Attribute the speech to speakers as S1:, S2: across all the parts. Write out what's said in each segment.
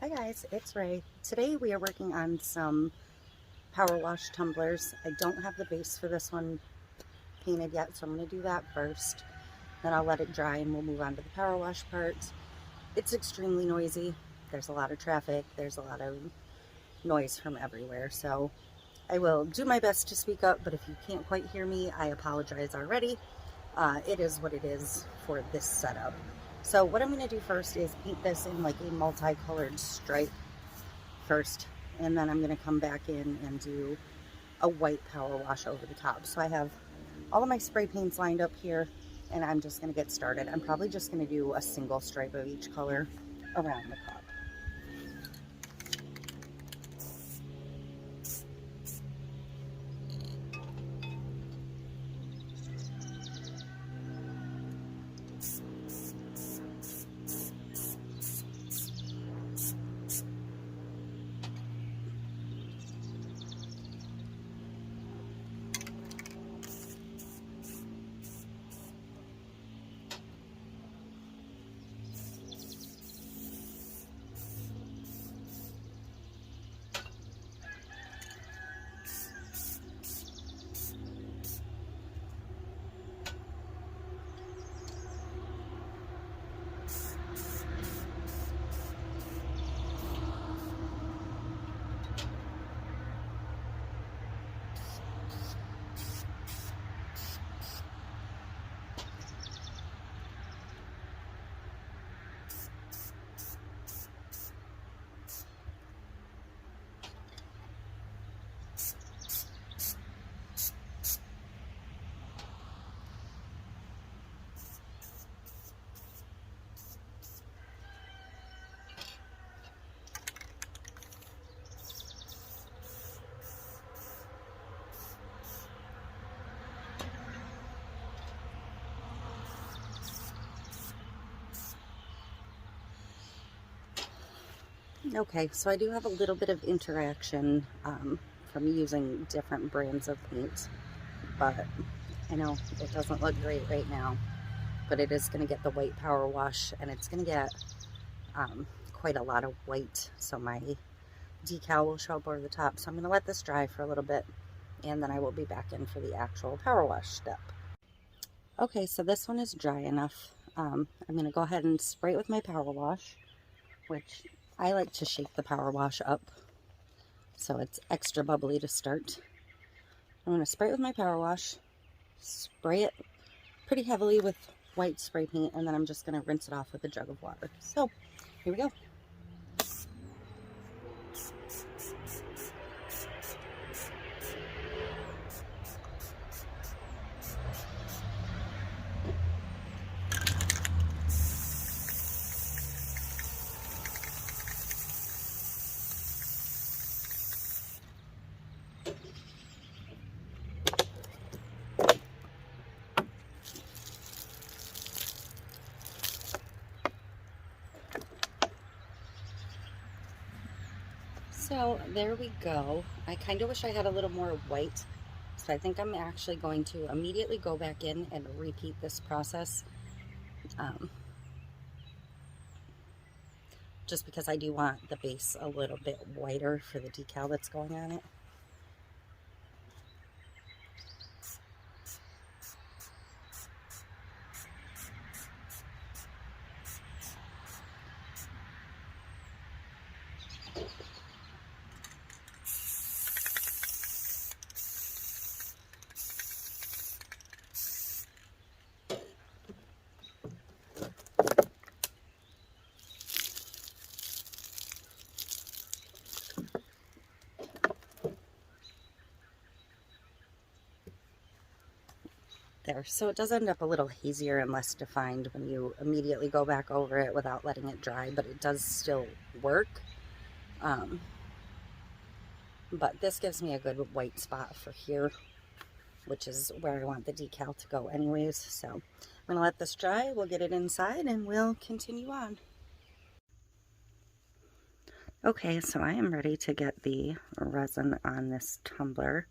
S1: Hi guys, it's Ray. Today we are working on some Powerwash tumblers. I don't have the base for this one painted yet, so I'm going to do that first. Then I'll let it dry and we'll move on to the Powerwash part. It's extremely noisy. There's a lot of traffic. There's a lot of noise from everywhere. So I will do my best to speak up, but if you can't quite hear me, I apologize already. It is what it is for this setup. So what I'm going to do first is paint this in like a multicolored stripe first, and then I'm going to come back in and do a white power wash over the top. So I have all of my spray paints lined up here, and I'm just going to get started. I'm probably just going to do a single stripe of each color around the cup. Okay, so I do have a little bit of interaction from using different brands of paint, but I know it doesn't look great right now, but it is going to get the white power wash, and it's going to get quite a lot of white, so my decal will show up over the top. So I'm going to let this dry for a little bit, and then I will be back in for the actual power wash step. Okay, so this one is dry enough. I'm going to go ahead and spray it with my power wash, which I like to shake the power wash up so it's extra bubbly to start. I'm going to spray it with my power wash, spray it pretty heavily with white spray paint, and then I'm just going to rinse it off with a jug of water. So here we go. So there we go. I kind of wish I had a little more white, so I think I'm actually going to immediately go back in and repeat this process, just because I do want the base a little bit whiter for the decal that's going on it. There, so it does end up a little hazier and less defined when you immediately go back over it without letting it dry, but it does still work. But this gives me a good white spot for here, which is where I want the decal to go anyways. So I'm going to let this dry, we'll get it inside, and we'll continue on. Okay, so I am ready to get the resin on this tumbler.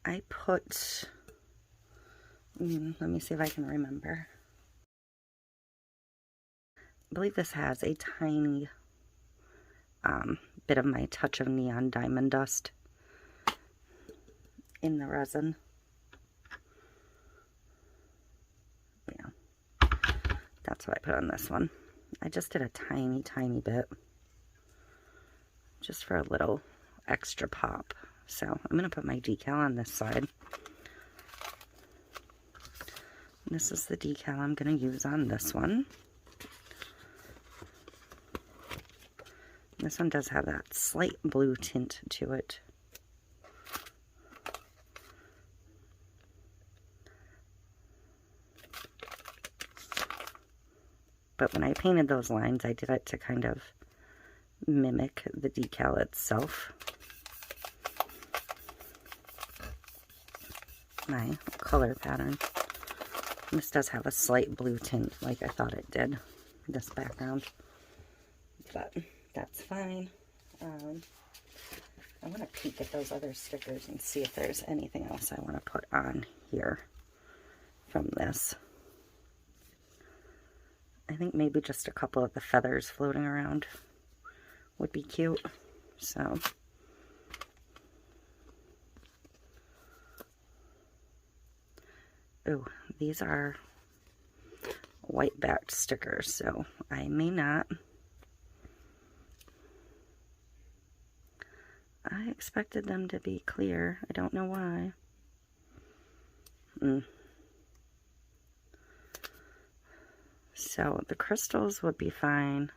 S1: I put... let me see if I can remember. I believe this has a tiny bit of my Touch of Neon Diamond Dust in the resin. Yeah, that's what I put on this one. I just did a tiny, tiny bit, just for a little extra pop. So I'm going to put my decal on this side. This is the decal I'm going to use on this one. This one does have that slight blue tint to it. But when I painted those lines, I did it to kind of mimic the decal itself. My color pattern. This does have a slight blue tint like I thought it did, this background, but that's fine. I want to peek at those other stickers and see if there's anything else I want to put on here from this. I think maybe just a couple of the feathers floating around would be cute, so. Oh, these are white backed stickers, so I may not. I expected them to be clear. I don't know why. So the crystals would be fine.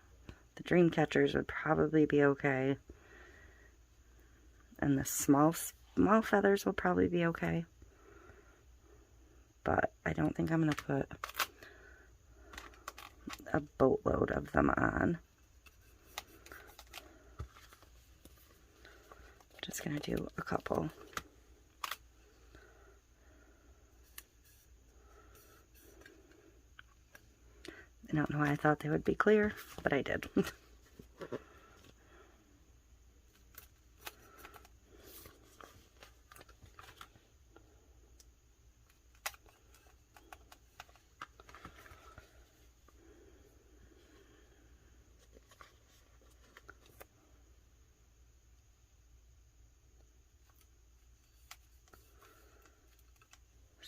S1: The dream catchers would probably be okay. And the small feathers will probably be okay. But I don't think I'm going to put a boatload of them on. Just going to do a couple. I don't know why I thought they would be clear, but I did.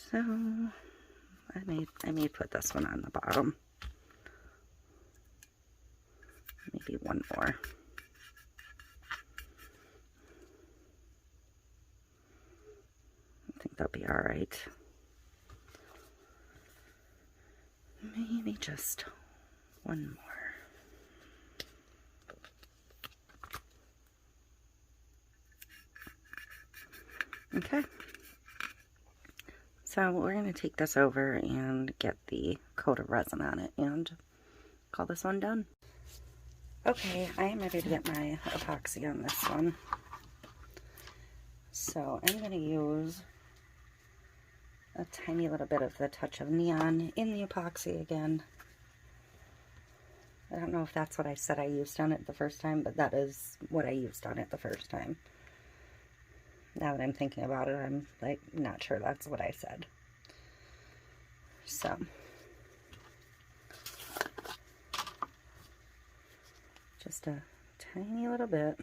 S1: So I may put this one on the bottom. Maybe one more. I think that'll be all right. Maybe just one more. Okay. So we're going to take this over and get the coat of resin on it and call this one done. Okay, I am ready to get my epoxy on this one. So I'm going to use a tiny little bit of the Touch of Neon in the epoxy again. I don't know if that's what I said I used on it the first time, but that is what I used on it the first time. Now that I'm thinking about it, I'm like not sure that's what I said. So just a tiny little bit.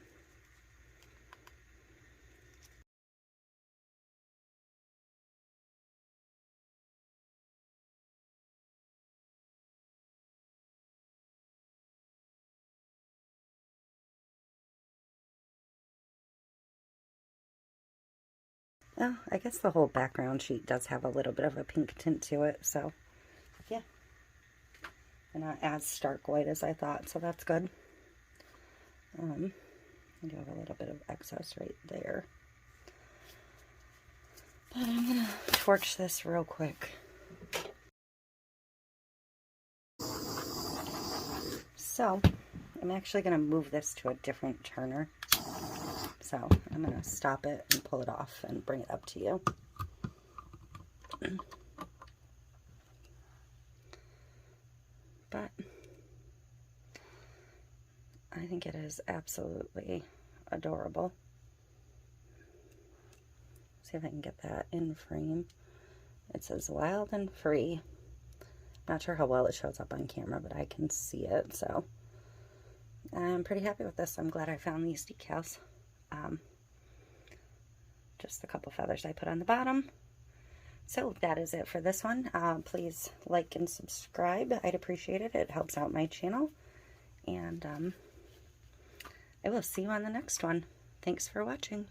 S1: Oh, I guess the whole background sheet does have a little bit of a pink tint to it, so yeah. And not as stark white as I thought, so that's good. I do have a little bit of excess right there. But I'm going to torch this real quick. So, I'm actually going to move this to a different turner. So, I'm going to stop it and pull it off and bring it up to you. But I think it is absolutely adorable. See if I can get that in frame. It says wild and free. Not sure how well it shows up on camera, but I can see it, so I'm pretty happy with this. I'm glad I found these decals. Just a couple feathers I put on the bottom. So that is it for this one. Please like and subscribe. I'd appreciate it. It helps out my channel. And I will see you on the next one. Thanks for watching.